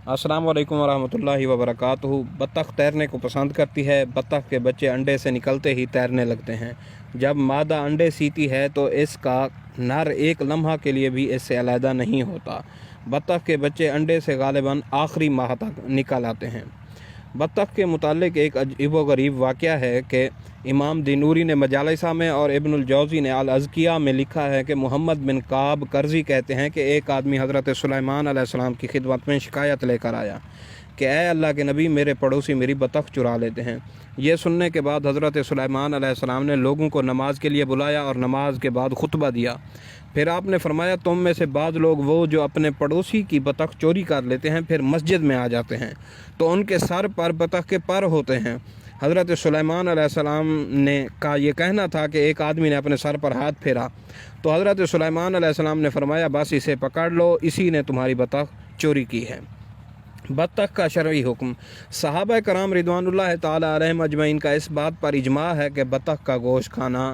अस्सलाम वालेकुम वरहमतुल्लाहि वबरकातुहू। बत्तख तैरने को पसंद करती है। बत्तख के बच्चे अंडे से निकलते ही तैरने लगते हैं। जब मादा अंडे सीती है तो इसका नर एक लम्हा के लिए भी इससे अलहदा नहीं होता। बत्तख के बच्चे अंडे से गालिबन आखिरी माह तक निकल आते हैं। बत्तख के मुतालिक एक अजीबोगरीब वाक़या है कि इमाम दिनूरी ने मजालिसा में और इब्नुल जौज़ी ने अल अज़किया में लिखा है कि मोहम्मद बिन काब कर्ज़ी कहते हैं कि एक आदमी हज़रत सुलेमान अलैहिस्सलाम की खिदमत में शिकायत लेकर आया कि ऐ अल्लाह के नबी, मेरे पड़ोसी मेरी बत्तख चुरा लेते हैं। ये सुनने के बाद हज़रत सुलेमान अलैहिस्सलाम ने लोगों को नमाज के लिए बुलाया और नमाज के बाद खुतबा दिया। फिर आपने फरमाया, तुम में से बाज़ लोग वो जो अपने पड़ोसी की बत्तख चोरी कर लेते हैं, फिर मस्जिद में आ जाते हैं तो उनके सर पर बत्तख के पर होते हैं। हज़रत सुलेमान अलैहिस्सलाम ने का ये कहना था कि एक आदमी ने अपने सर पर हाथ फेरा तो हज़रत सुलेमान अलैहिस्सलाम ने फरमाया, बस इसे पकड़ लो, इसी ने तुम्हारी बत्तख चोरी की है। बत्तख का शरई हुक्म। सहाबा कराम रिदवानुल्लाह ताला अलैहिम अजमईन का इस बात पर इजमा है कि बत्तख का गोश्त खाना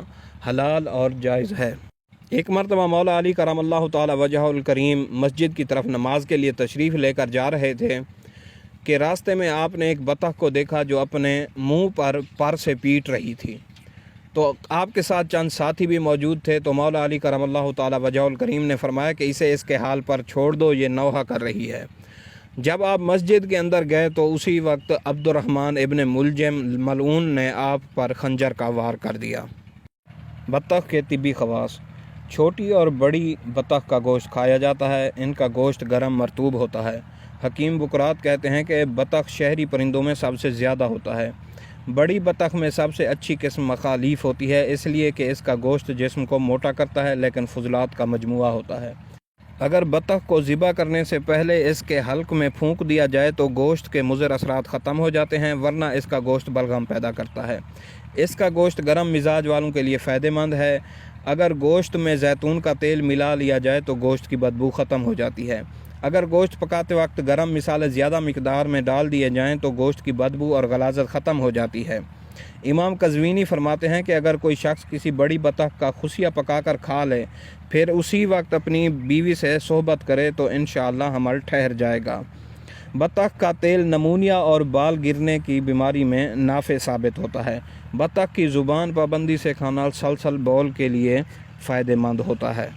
हलाल और जायज़ है। एक मरतबा मौला अली करमल्लाहु ताला वजहुल करीम मस्जिद की तरफ नमाज के लिए तशरीफ़ लेकर जा रहे थे कि रास्ते में आपने एक बत्तख को देखा जो अपने मुंह पर से पीट रही थी। तो आपके साथ चंद साथी भी मौजूद थे। तो मौला अली करमल्लाहु ताला वजहुल करीम ने फरमाया कि इसे इसके हाल पर छोड़ दो, ये नौहा कर रही है। जब आप मस्जिद के अंदर गए तो उसी वक्त अब्दुर्रहमान इब्न मुलजम मलऊन ने आप पर खंजर का वार कर दिया। बत्तख के तिब्बी खवास। छोटी और बड़ी बत्तख का गोश्त खाया जाता है। इनका गोश्त गर्म मरतूब होता है। हकीम बुकरात कहते हैं कि बत्तख शहरी परिंदों में सबसे ज़्यादा होता है। बड़ी बत्तख में सबसे अच्छी किस्म मखालीफ होती है, इसलिए कि इसका गोश्त जिस्म को मोटा करता है लेकिन फजलात का मजमुआ होता है। अगर बत्तख को ज़िबा करने से पहले इसके हल्क में फूंक दिया जाए तो गोश्त के मुज़र असरात ख़त्म हो जाते हैं, वरना इसका गोश्त बलगम पैदा करता है। इसका गोश्त गर्म मिजाज वालों के लिए फ़ायदेमंद है। अगर गोश्त में जैतून का तेल मिला लिया जाए तो गोश्त की बदबू ख़त्म हो जाती है। अगर गोश्त पकाते वक्त गर्म मिसाले ज़्यादा मिकदार में डाल दिए जाएँ तो गोश्त की बदबू और गलाज़त ख़त्म हो जाती है। इमाम कज़वीनी फरमाते हैं कि अगर कोई शख्स किसी बड़ी बत्तख का खुशिया पकाकर खा ले फिर उसी वक्त अपनी बीवी से सोहबत करे तो इंशाअल्लाह हमल ठहर जाएगा। बत्तख का तेल नमूनिया और बाल गिरने की बीमारी में नाफे साबित होता है। बत्तख की ज़ुबान पाबंदी से खाना सलसल बौल के लिए फ़ायदेमंद होता है।